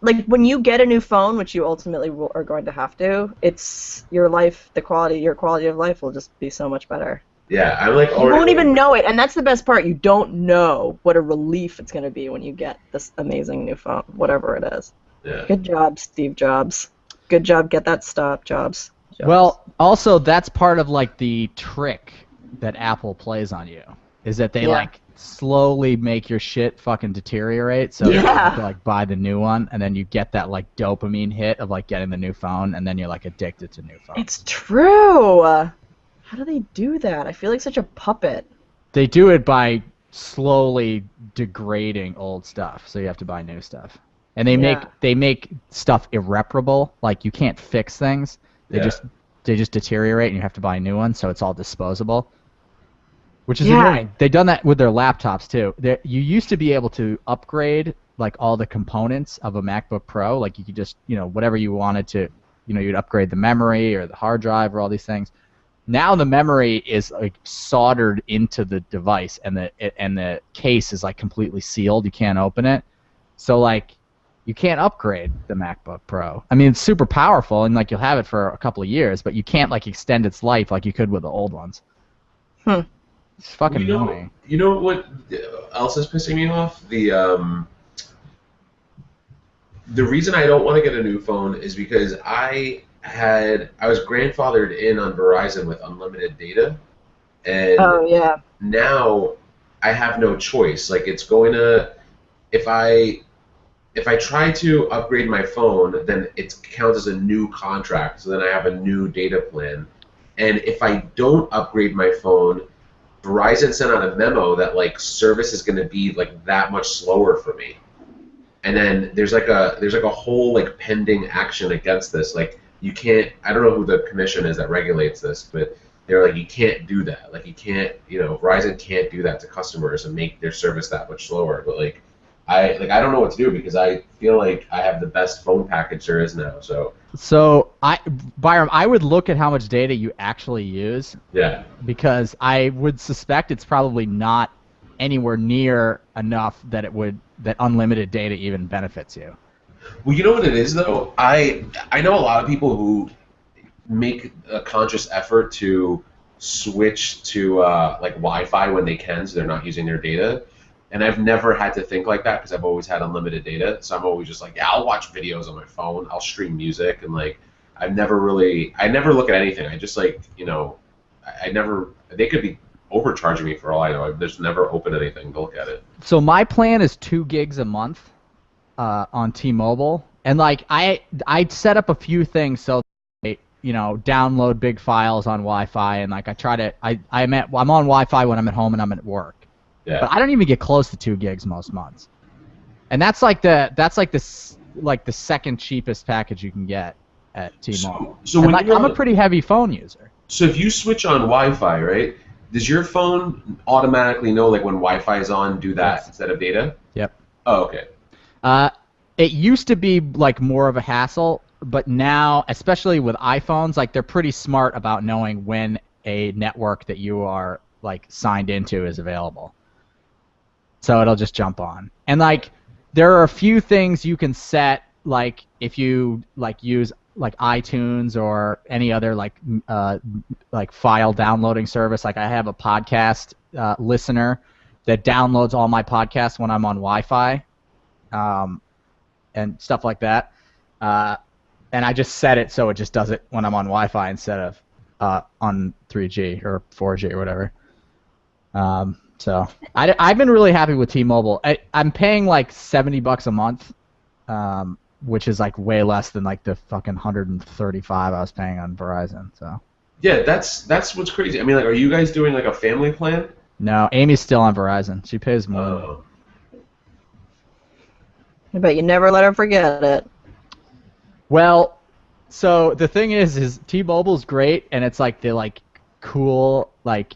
like when you get a new phone, which you ultimately are going to have to, it's your life, your quality of life will just be so much better. Yeah, I'm like You already. won't even know it, and that's the best part. You don't know what a relief it's going to be when you get this amazing new phone, whatever it is. Yeah. Good job, Steve Jobs. Good job, get that stopped, Jobs. Well, also that's part of like the trick that Apple plays on you, is that they like slowly make your shit fucking deteriorate, so you have to like buy the new one, and then you get that like dopamine hit of like getting the new phone, and then you're like addicted to new phone. It's true. How do they do that? I feel like such a puppet. They do it by slowly degrading old stuff, so you have to buy new stuff. And they make stuff irreparable, like you can't fix things. They just deteriorate, and you have to buy a new one, so it's all disposable. Which is annoying. They've done that with their laptops too. You used to be able to upgrade like all the components of a MacBook Pro, like you could just, whatever you wanted to, you'd upgrade the memory or the hard drive or all these things. Now the memory is like soldered into the device, and the case is like completely sealed. You can't open it. So like you can't upgrade the MacBook Pro. I mean, it's super powerful, and like you'll have it for a couple of years, but you can't like extend its life like you could with the old ones. It's fucking annoying. You know what else is pissing me off? The reason I don't want to get a new phone is because I was grandfathered in on Verizon with unlimited data, and now I have no choice. Like it's going to, if I try to upgrade my phone, then it counts as a new contract. So then I have a new data plan, and if I don't upgrade my phone, Verizon sent out a memo that like service is going to be like that much slower for me. And then there's like a whole like pending action against this. Like you can't, I don't know who the commission is that regulates this, but they're like, you can't do that. Like you can't, Verizon can't do that to customers and make their service that much slower. But like I don't know what to do, because I feel like I have the best phone package there is now. So Byram, I would look at how much data you actually use. Yeah. Because I would suspect it's probably not anywhere near enough that unlimited data even benefits you. Well, you know what it is though? I know a lot of people who make a conscious effort to switch to like Wi-Fi when they can, so they're not using their data. And I've never had to think like that because I've always had unlimited data. So I'm always just like, yeah, I'll watch videos on my phone. I'll stream music. And like, I never look at anything. I just like, they could be overcharging me for all I know. I've just never opened anything to look at it. So my plan is 2 gigs a month on T-Mobile. And like, I set up a few things so that, download big files on Wi-Fi. And like, I'm on Wi-Fi when I'm at home and I'm at work. Yeah. But I don't even get close to 2 gigs most months, and that's like the second cheapest package you can get at T-Mobile. So when I'm a pretty heavy phone user. So if you switch on Wi-Fi, right? Does your phone automatically know like when Wi-Fi is on, do that instead of data? Yep. Oh, okay. It used to be like more of a hassle, but now, especially with iPhones, like they're pretty smart about knowing when a network that you are like signed into is available. So it'll just jump on. And like there are a few things you can set, like if you like use like iTunes or any other like file downloading service. Like I have a podcast listener that downloads all my podcasts when I'm on Wi-Fi, and stuff like that. And I just set it so it just does it when I'm on Wi-Fi instead of on 3G or 4G or whatever. So I've been really happy with T-Mobile. I'm paying like $70 a month, which is like way less than like the fucking $135 I was paying on Verizon. So yeah, that's what's crazy. I mean, like, are you guys doing like a family plan? No, Amy's still on Verizon. She pays more. Oh. But you never let her forget it. Well, so the thing is T-Mobile's great, and it's like the like cool like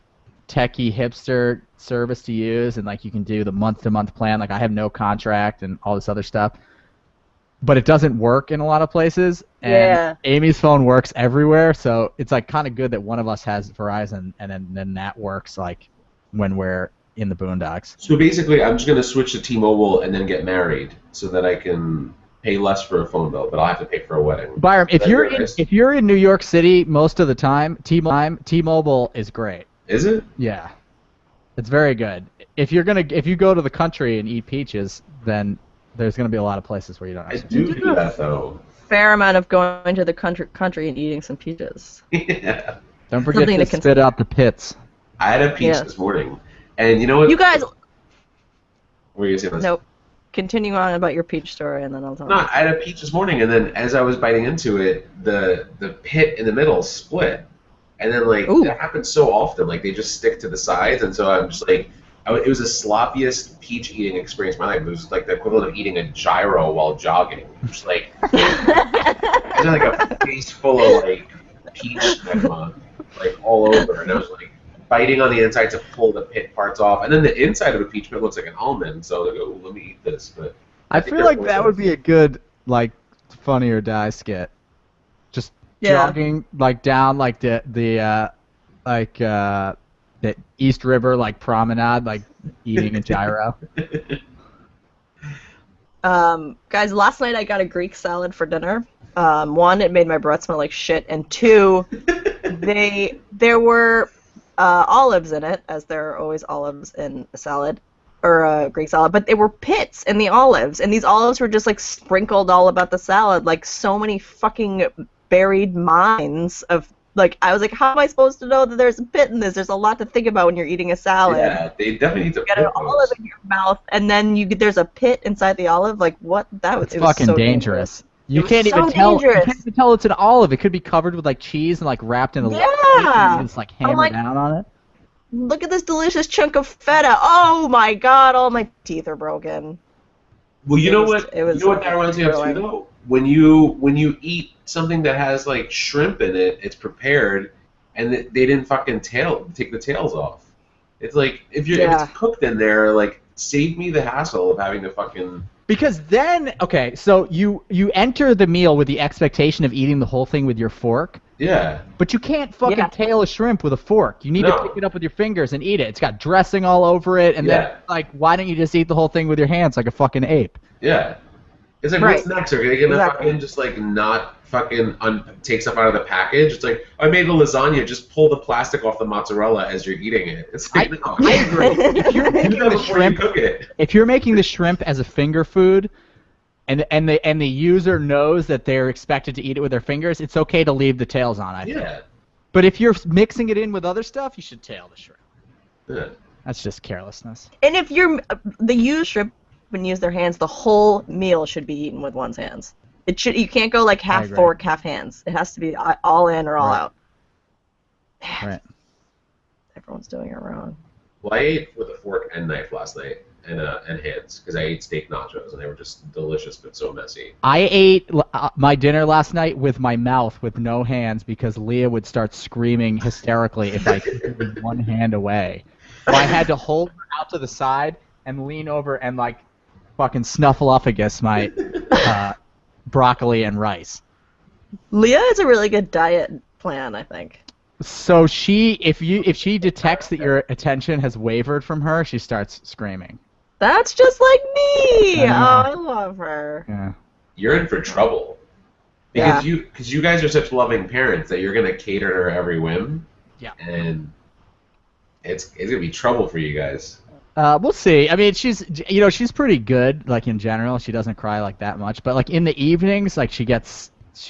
techie hipster service to use, and like you can do the month-to-month plan. Like I have no contract and all this other stuff, but it doesn't work in a lot of places. And Amy's phone works everywhere, so it's like kind of good that one of us has Verizon, and then that works like when we're in the boondocks. So basically, I'm just gonna switch to T-Mobile and then get married so that I can pay less for a phone bill, but I'll have to pay for a wedding. Byram, if Is that you're your advice? if you're in New York City most of the time, T-Mobile is great. Is it? Yeah, it's very good. If you go to the country and eat peaches, then there's gonna be a lot of places where you don't. I Actually. do that though. Fair amount of going to the country and eating some peaches. Yeah. Don't forget Something to to spit out the pits. I had a peach Yeah. this morning, and you know what? You guys, What were you saying? nope. Continue on about your peach story, and then I'll tell No, you. I had a peach this morning, and then as I was biting into it, the pit in the middle split, and then like Ooh. that happens so often. Like they just stick to the sides, and so I'm just like, it was the sloppiest peach eating experience of my life. It was like the equivalent of eating a gyro while jogging. Just like I had like a face full of like peach magma, like all over, and I was like biting on the inside to pull the pit parts off, and then the inside of a peach pit looks like an almond. So I was like, oh, let me eat this. But I think feel like everyone's that would be a good like Funny or Die skit. Just Yeah. jogging like down like the East River like promenade, like eating a gyro. Guys, last night I got a Greek salad for dinner. One, it made my breath smell like shit, and two, there were olives in it, as there are always olives in a salad or a Greek salad, but there were pits in the olives, and these olives were just like sprinkled all about the salad, like so many fucking buried mines of. Like, I was like, how am I supposed to know that there's a pit in this? There's a lot to think about when you're eating a salad. yeah, they definitely need to You get an pit olive those. in your mouth, and then there's a pit inside the olive. Like, what? That was It's it was fucking so dangerous. You was can't so even tell. You dangerous. can't even tell it's an olive. It could be covered with like cheese and like wrapped in a Yeah. and just like hammer like- down on it. Look at this delicious chunk of feta. Oh my god, all my teeth are broken. Well, you It know was- what? it was You know what that reminds me of too, thrilling. though. When you eat something that has like shrimp in it, it's prepared, and they didn't fucking take the tails off. It's like if Yeah. it's cooked in there, like save me the hassle of having to fucking. Because then, okay, so you enter the meal with the expectation of eating the whole thing with your fork, Yeah. but you can't fucking Yeah. tail a shrimp with a fork. You need No. to pick it up with your fingers and eat it. It's got dressing all over it, and then Yeah. like, why don't you just eat the whole thing with your hands like a fucking ape? Yeah. It's like, Right. what's next? Are they gonna Exactly. fucking just like not fucking take stuff out of the package? It's like, I made a lasagna, just pull the plastic off the mozzarella as you're eating it. It's like, no. I agree. If you're Do making that the before you shrimp, cook it. if you're making the shrimp as a finger food, and the user knows that they're expected to eat it with their fingers, it's okay to leave the tails on. I think. Yeah. But if you're mixing it in with other stuff, you should tail the shrimp. Yeah. That's just carelessness. And if you're the used shrimp and use their hands, the whole meal should be eaten with one's hands. It should. You can't go like half agree. fork, half hands. It has to be all in or all Right. out. Right. Everyone's doing it wrong. Well, I ate with a fork and knife last night, and hands, because I ate steak nachos, and they were just delicious, but so messy. I ate my dinner last night with my mouth with no hands because Leah would start screaming hysterically if I took it with one hand away. So I had to hold her out to the side and lean over and like fucking snuffleupagus my broccoli and rice. Leah has a really good diet plan, I think. So if she detects that your attention has wavered from her, she starts screaming. That's just like me. I know. Oh, I love her. Yeah. You're in for trouble. Yeah. Because you guys are such loving parents that you're gonna cater to her every whim. Yeah. And it's gonna be trouble for you guys. We'll see. I mean, she's pretty good. Like in general, she doesn't cry like that much. But like in the evenings, like she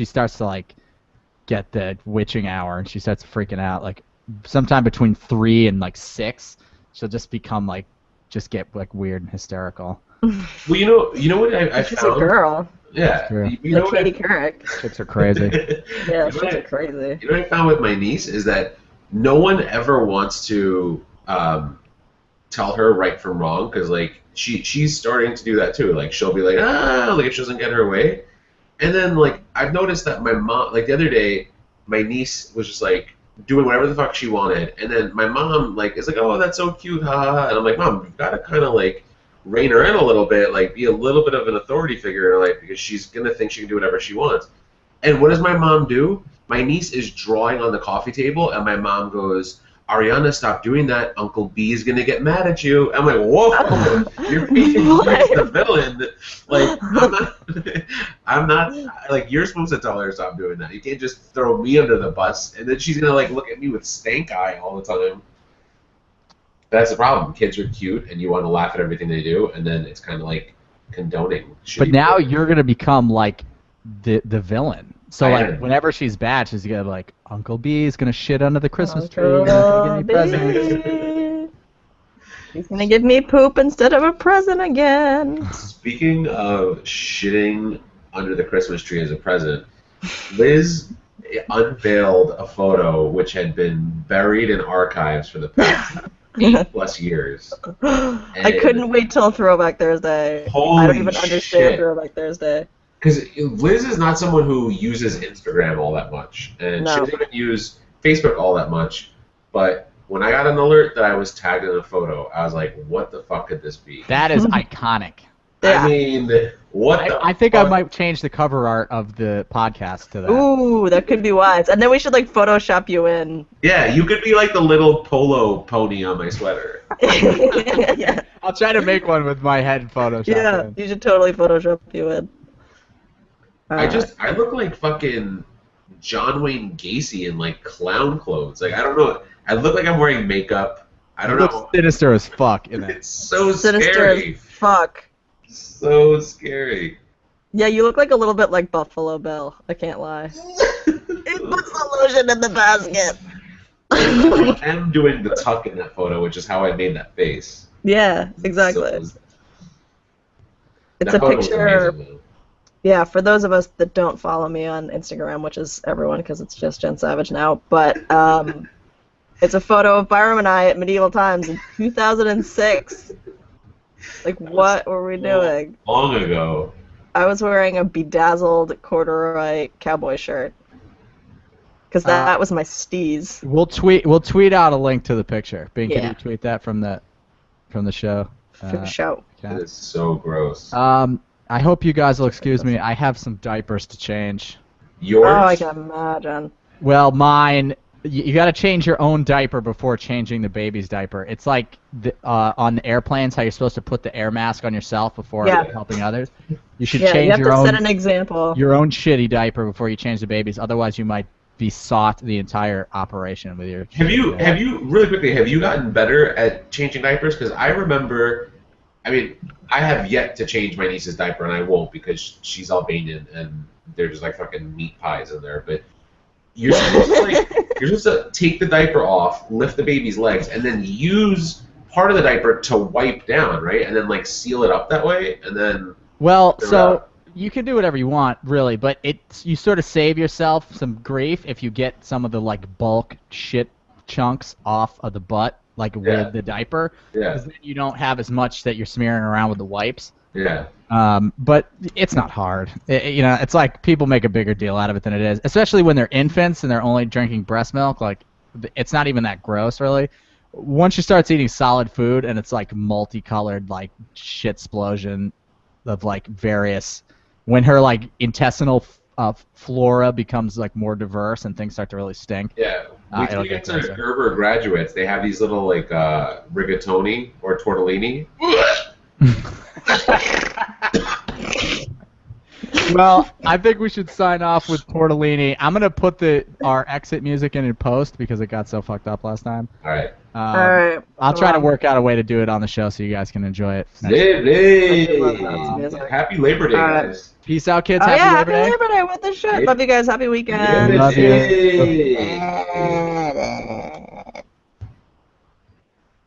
starts to like get the witching hour, and she starts freaking out. Like sometime between 3 and like 6, she'll just become like get like weird and hysterical. Well, you know what I She's found. a girl. Yeah. True. You know Like what Katie Couric. Chicks are crazy. Yeah, You know she's what I- crazy. You know what I found with my niece is that no one ever wants to tell her right from wrong, because like she's starting to do that too. Like she'll be like like if she doesn't get her way, and then like I've noticed that my mom, like the other day, my niece was just like doing whatever the fuck she wanted, and then my mom like is like, oh, that's so cute, ha, and I'm like, Mom, you've got to kind of like rein her in a little bit, like be a little bit of an authority figure in her life, because she's gonna think she can do whatever she wants. And what does my mom do? My niece is drawing on the coffee table, and my mom goes, Ariana, stop doing that. Uncle B is gonna get mad at you. I'm like, whoa, you're painting me as the villain. Like, I'm not. Like, you're supposed to tell her to stop doing that. You can't just throw me under the bus, and then she's gonna like look at me with stank eye all the time. That's the problem. Kids are cute, and you want to laugh at everything they do, and then it's kind of like condoning. But now you're gonna become like the villain. So I like am. whenever she's bad, she's gonna be like, Uncle B is gonna shit under the Christmas tree. You're not gonna get any presents. He's gonna give me poop instead of a present again. Speaking of shitting under the Christmas tree as a present, Liz unveiled a photo which had been buried in archives for the past 8+ years. I couldn't wait till Throwback Thursday. Holy I don't even understand shit. Throwback Thursday. Because Liz is not someone who uses Instagram all that much, and she No. doesn't even use Facebook all that much. But when I got an alert that I was tagged in a photo, I was like, "What the fuck could this be?" That is iconic. Yeah. I mean, what? I think I might change the cover art of the podcast to that. Ooh, that could be wise. And then we should like Photoshop you in. Yeah, you could be like the little polo pony on my sweater. Yeah. I'll try to make one with my head photoshopped Yeah, in. you should totally Photoshop you in. I look like fucking John Wayne Gacy in like clown clothes. Like I don't know. I look like I'm wearing makeup. I don't You know. look sinister as fuck in it. It's so Sinister scary. as fuck. So scary. Yeah, you look like a little bit like Buffalo Bill. I can't lie. It puts the lotion in the basket. I am doing the tuck in that photo, which is how I made that face. Yeah, exactly. So, It's that a photo was picture. amazing, though. Yeah, for those of us that don't follow me on Instagram, which is everyone because it's just Jen Savage now, but it's a photo of Byram and I at medieval times in 2006. Like, what were we doing? Long ago. I was wearing a bedazzled corduroy cowboy shirt because that was my steez. We'll tweet out a link to the picture. Bing, can Yeah. you tweet that from the show? For the show. That is so gross. I hope you guys will excuse me. I have some diapers to change. Yours? Oh, I can imagine. Well, mine. You got to change your own diaper before changing the baby's diaper. It's like on the airplanes, how you're supposed to put the air mask on yourself before Yeah. helping others. You should Yeah, you change have your to own set an example. your own shitty diaper before you change the baby's. Otherwise, you might be sought the entire operation with your. Have you really quickly? Have you gotten better at changing diapers? Because I remember, I mean, I have yet to change my niece's diaper, and I won't because she's Albanian and they're just like fucking meat pies in there. But you're supposed to you're supposed to take the diaper off, lift the baby's legs, and then use part of the diaper to wipe down, right? And then like seal it up that way, and then. Well, They're so out. you can do whatever you want, really, but you sort of save yourself some grief if you get some of the like bulk shit chunks off of the butt, like Yeah. with the diaper, Yeah. because then you don't have as much that you're smearing around with the wipes. Yeah. But it's not hard. It's like people make a bigger deal out of it than it is, especially when they're infants and they're only drinking breast milk. Like, it's not even that gross, really. Once she starts eating solid food and it's like multicolored, like shit explosion of like various, when her like intestinal flora becomes like more diverse and things start to really stink. Yeah. Wait till It'll you get get to closer. Gerber graduates. They have these little like rigatoni or tortellini. Well, I think we should sign off with tortellini. I'm gonna put our exit music in post because it got so fucked up last time. All right. All right. I'll try to work out a way to do it on the show so you guys can enjoy it. Happy Labor Day, All right. guys. Peace out, kids. Oh, Happy yeah, Labor Day. Happy Labor Day with the shit. Yeah. Love you guys. Happy weekend. Love you. Labor Day.